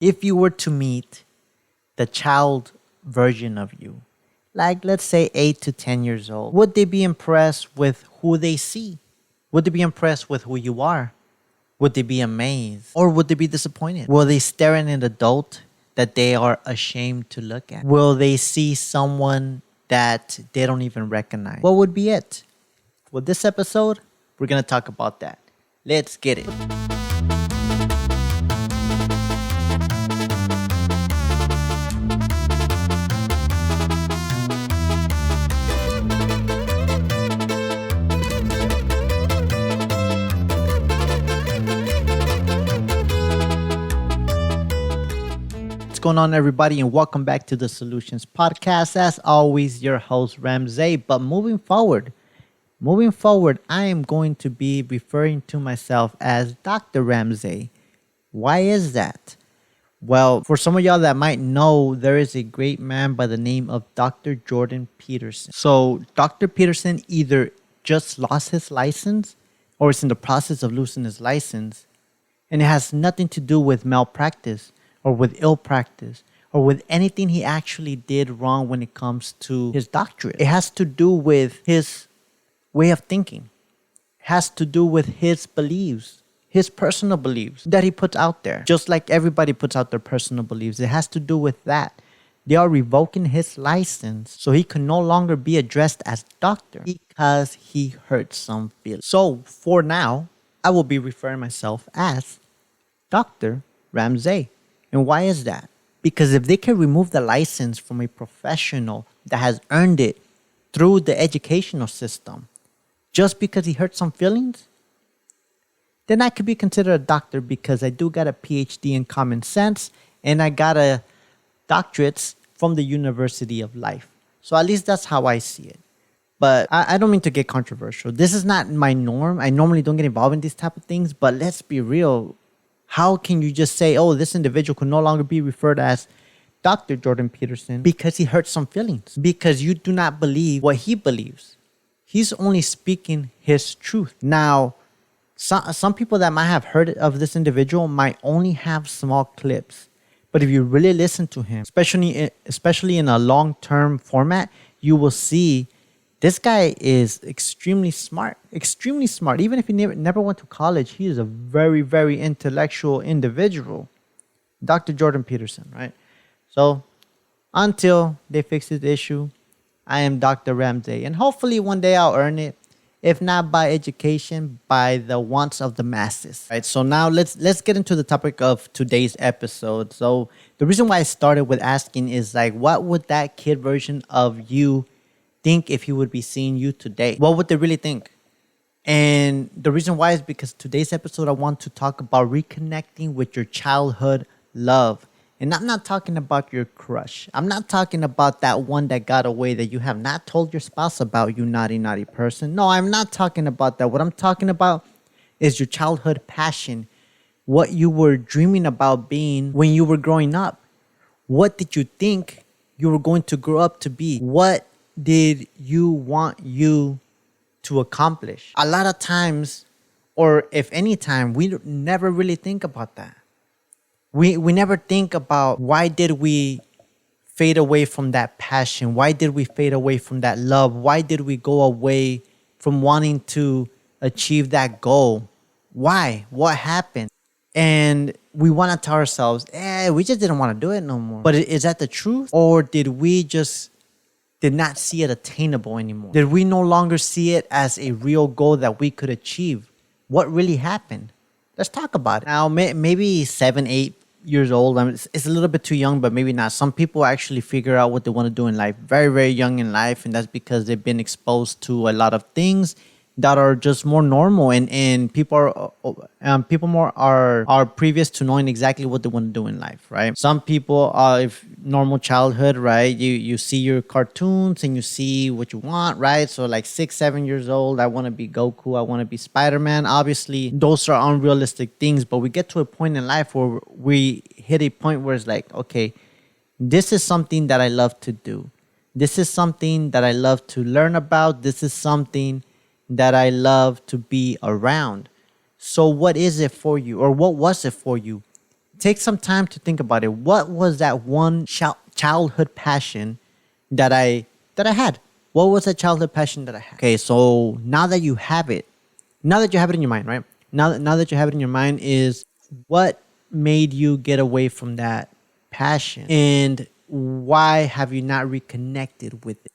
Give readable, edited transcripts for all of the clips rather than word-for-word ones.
If you were to meet the child version of you, like let's say 8 to 10 years old, would they be impressed with who they see? Would they be impressed with who you are? Would they be amazed? Or would they be disappointed? Will they stare at an adult that they are ashamed to look at? Will they see someone that they don't even recognize? What would be it? Well, this episode, we're going to talk about that. Let's get it. What's going on, everybody, and welcome back to the Solutions Podcast. As always, your host, Ramzy. But moving forward, I am going to be referring to myself as Dr. Ramzy. Why is that? Well, for some of y'all that might know, there is a great man by the name of Dr. Jordan Peterson. So Dr. Peterson either just lost his license or is in the process of losing his license. And it has nothing to do with malpractice or with ill practice or with anything he actually did wrong when it comes to his doctorate. It has to do with his way of thinking. It has to do with his beliefs, his personal beliefs that he puts out there. Just like everybody puts out their personal beliefs. It has to do with that. They are revoking his license so he can no longer be addressed as doctor because he hurt some feelings. So for now, I will be referring myself as Dr. Ramzy. And why is that? Because if they can remove the license from a professional that has earned it through the educational system, just because he hurt some feelings, then I could be considered a doctor because I do got a PhD in common sense and I got a doctorate from the University of Life. So at least that's how I see it. But I don't mean to get controversial. This is not my norm. I normally don't get involved in these type of things, but let's be real. How can you just say, oh, this individual can no longer be referred as Dr. Jordan Peterson because he hurt some feelings? Because you do not believe what he believes. He's only speaking his truth. Now, some people that might have heard of this individual might only have small clips. But if you really listen to him, especially in a long-term format, you will see this guy is extremely smart. Even if he never went to college, he is a very, very intellectual individual. Dr. Jordan Peterson, right? So until they fix this issue, I am Dr. Ramzy. And hopefully one day I'll earn it. If not by education, by the wants of the masses. Right. So now let's get into the topic of today's episode. So the reason why I started with asking is like, what would that kid version of you think if he would be seeing you today? What would they really think? And the reason why is because today's episode, I want to talk about reconnecting with your childhood love. And I'm not talking about your crush. I'm not talking about that one that got away that you have not told your spouse about, you naughty, naughty person. No, I'm not talking about that. What I'm talking about is your childhood passion. What you were dreaming about being when you were growing up. What did you think you were going to grow up to be? What did you want you to accomplish? A lot of times, or if any time, we never really think about that. We never think about why did we fade away from that passion? Why did we fade away from that love? Why did we go away from wanting to achieve that goal? Why? What happened? And we want to tell ourselves, we just didn't want to do it no more. But is that the truth? Or did we just did not see it attainable anymore? Did we no longer see it as a real goal that we could achieve? What really happened? Let's talk about it. Now, maybe 7, 8 years old. I mean, it's a little bit too young, but maybe not. Some people actually figure out what they want to do in life very, very young in life. And that's because they've been exposed to a lot of things that are just more normal. And people are previous to knowing exactly what they want to do in life, right? Some people are, if normal childhood, right? You see your cartoons and you see what you want, right? So like 6, 7 years old, I want to be Goku. I want to be Spider-Man. Obviously, those are unrealistic things, but we get to a point in life where we hit a point where it's like, okay, this is something that I love to do. This is something that I love to learn about. This is something that I love to be around. So what is it for you, or what was it for you Take some time to think about it. What was that one childhood passion that I had? What was that childhood passion that I had? Okay, so now that you have it in your mind, right? Now that you have it in your mind is what made you get away from that passion, and why have you not reconnected with it?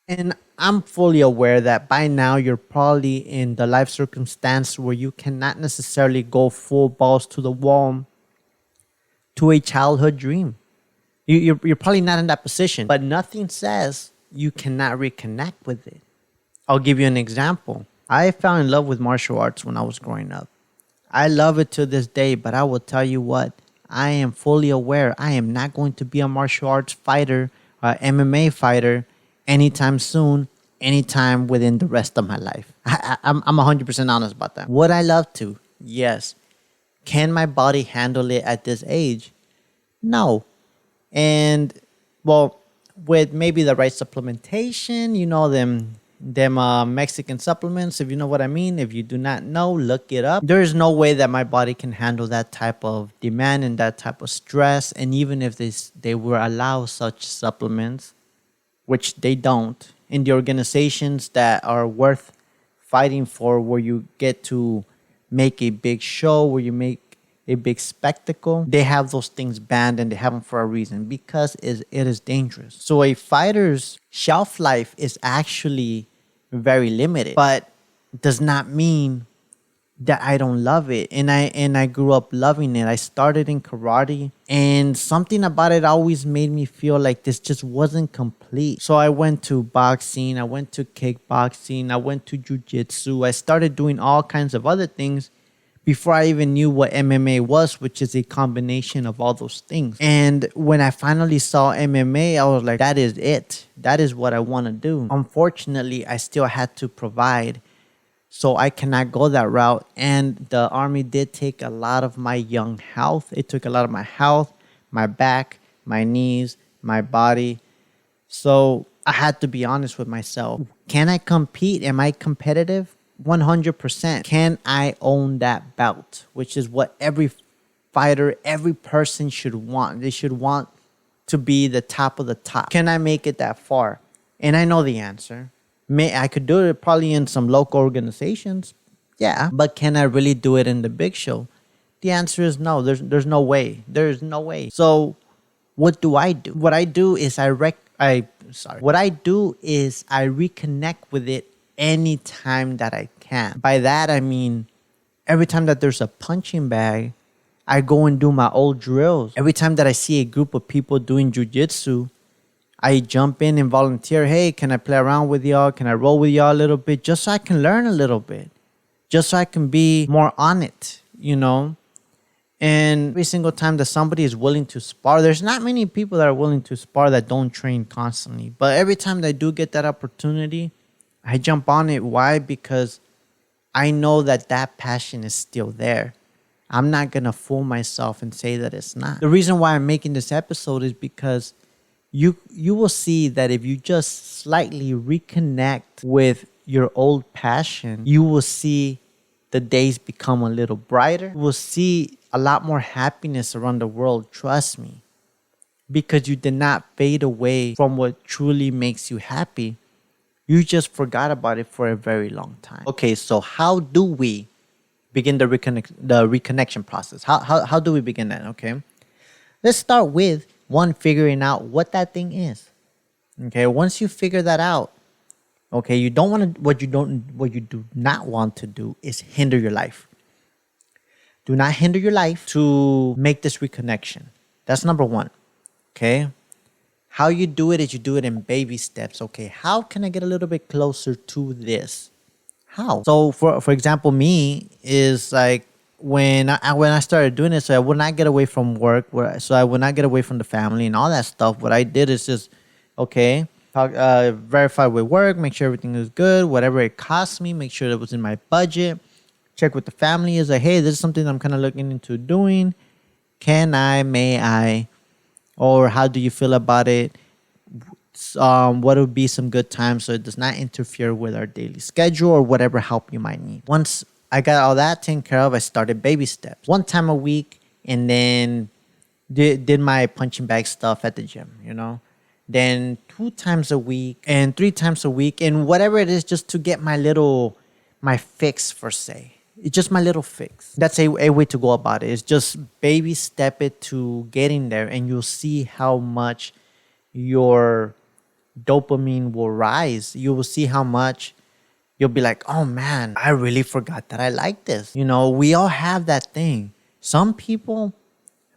And I'm fully aware that by now you're probably in the life circumstance where you cannot necessarily go full balls to the wall to a childhood dream. You're probably not in that position, but nothing says you cannot reconnect with it. I'll give you an example. I fell in love with martial arts when I was growing up. I love it to this day, but I will tell you what, I am fully aware I am not going to be a martial arts fighter, MMA fighter anytime soon, anytime within the rest of my life. I'm 100% honest about that. Would I love to? Yes. Can my body handle it at this age? No. And well, with maybe the right supplementation, them Mexican supplements, if you know what I mean. If you do not know, look it up. There is no way that my body can handle that type of demand and that type of stress. And even if they were allow such supplements, which they don't, in the organizations that are worth fighting for, where you get to make a big show, where you make a big spectacle, they have those things banned, and they have them for a reason, because it is dangerous. So a fighter's shelf life is actually very limited, but does not mean that I don't love it. And I grew up loving it. I started in karate, and something about it always made me feel like this just wasn't complete. So I went to boxing, I went to kickboxing, I went to jujitsu. I started doing all kinds of other things before I even knew what MMA was, which is a combination of all those things. And when I finally saw MMA, I was like, that is it. That is what I want to do. Unfortunately, I still had to provide, so I cannot go that route. And the Army did take a lot of my young health. It took a lot of my health, my back, my knees, my body. So I had to be honest with myself. Can I compete? Am I competitive? 100%. Can I own that belt? Which is what every fighter, every person should want. They should want to be the top of the top. Can I make it that far? And I know the answer. I could do it probably in some local organizations. Yeah. But can I really do it in the big show? The answer is no. There's no way. There's no way. So what do I do? What I do is I reconnect with it anytime that I can. By that, I mean, every time that there's a punching bag, I go and do my old drills. Every time that I see a group of people doing jujitsu, I jump in and volunteer. Hey, can I play around with y'all? Can I roll with y'all a little bit? Just so I can learn a little bit. Just so I can be more on it, And every single time that somebody is willing to spar, there's not many people that are willing to spar that don't train constantly. But every time that I do get that opportunity, I jump on it. Why? Because I know that passion is still there. I'm not going to fool myself and say that it's not. The reason why I'm making this episode is because you will see that if you just slightly reconnect with your old passion, you will see the days become a little brighter. You will see a lot more happiness around the world. Trust me. Because you did not fade away from what truly makes you happy. You just forgot about it for a very long time. Okay, so how do we begin the reconnection process? How do we begin that? Okay, let's start with figuring out what that thing is. Okay, once you figure that out, okay, what you do not want to do is hinder your life. Do not hinder your life to make this reconnection. That's number one. Okay. How you do it is you do it in baby steps. Okay, how can I get a little bit closer to this? How? So for example, me is like when I started doing it, so I would not get away from work, so I would not get away from the family and all that stuff. What I did is just, okay, verify with work, make sure everything is good, whatever it costs me, make sure it was in my budget. Check with the family, is like, hey, this is something I'm kind of looking into doing. May I? Or how do you feel about it? What would be some good times so it does not interfere with our daily schedule or whatever help you might need. Once I got all that taken care of, I started baby steps. 1 time a week and then did my punching bag stuff at the gym, then 2 times a week and 3 times a week, and whatever it is, just to get my fix, for say. It's just my little fix. That's a way to go about it. It's just baby step it to getting there, and you'll see how much your dopamine will rise. You will see how much you'll be like, oh man, I really forgot that I like this. We all have that thing. Some people,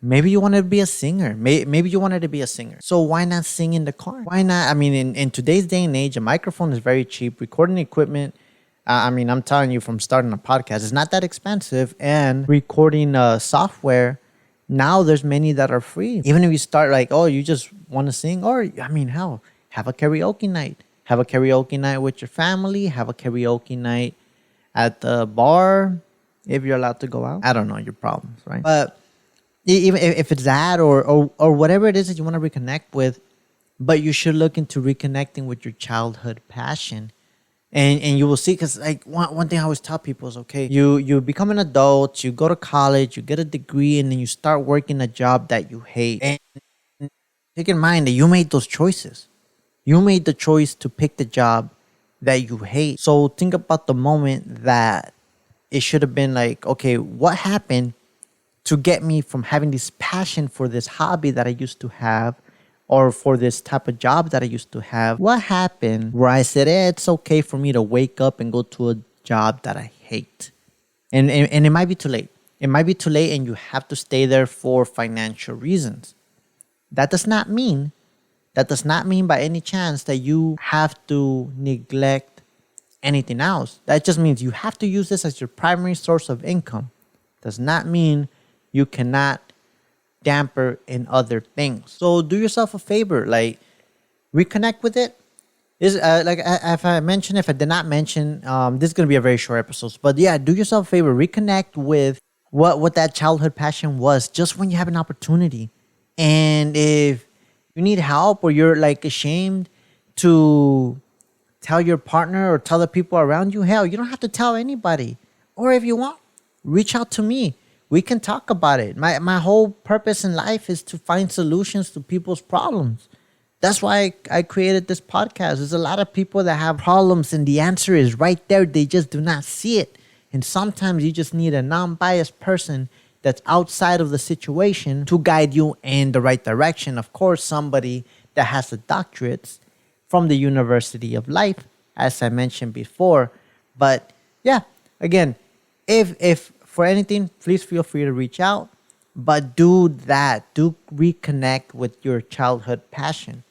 maybe you wanted to be a singer. Maybe you wanted to be a singer. So why not sing in the car? Why not? I mean, in today's day and age, a microphone is very cheap. Recording equipment, I'm telling you, from starting a podcast, it's not that expensive. And recording software, now there's many that are free. Even if you start like, oh, you just want to sing, or hell, have a karaoke night. Have a karaoke night with your family. Have a karaoke night at the bar, if you're allowed to go out. I don't know your problems, right? But even if it's that or whatever it is that you want to reconnect with, but you should look into reconnecting with your childhood passion. And you will see, because like one thing I always tell people is, okay, you become an adult, you go to college, you get a degree, and then you start working a job that you hate. And take in mind that you made those choices. You made the choice to pick the job that you hate. So think about the moment that it should have been like, okay, what happened to get me from having this passion for this hobby that I used to have, or for this type of job that I used to have? What happened where I said, it's okay for me to wake up and go to a job that I hate? And it might be too late. It might be too late, and you have to stay there for financial reasons. That does not mean by any chance that you have to neglect anything else. That just means you have to use this as your primary source of income. Does not mean you cannot damper in other things. So do yourself a favor, like reconnect with it. Is like if I did not mention, this is gonna be a very short episode. But yeah, do yourself a favor, reconnect with what that childhood passion was, just when you have an opportunity. And if you need help, or you're like ashamed to tell your partner or tell the people around you, hell, you don't have to tell anybody. Or if you want, reach out to me. We can talk about it. My whole purpose in life is to find solutions to people's problems. That's why I created this podcast. There's a lot of people that have problems, and the answer is right there. They just do not see it. And sometimes you just need a non-biased person that's outside of the situation to guide you in the right direction. Of course, somebody that has a doctorate from the University of Life, as I mentioned before. But yeah, again, if for anything, please feel free to reach out. But do reconnect with your childhood passion.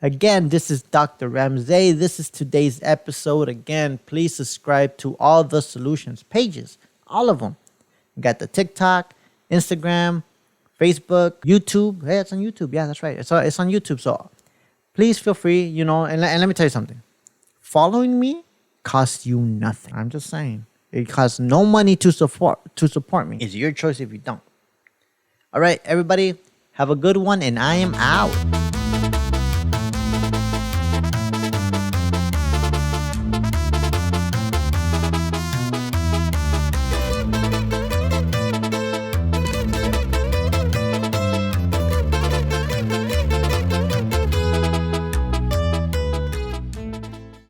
Again, this is Dr. Ramzy. This is today's episode. Again, please subscribe to all the solutions pages, all of them. You got the TikTok, Instagram, Facebook, YouTube. Hey, it's on YouTube. Yeah, that's right. It's on YouTube. So please feel free, and let me tell you something. Following me costs you nothing. I'm just saying. It costs no money to support me. It's your choice if you don't. All right, everybody, have a good one, and I am out.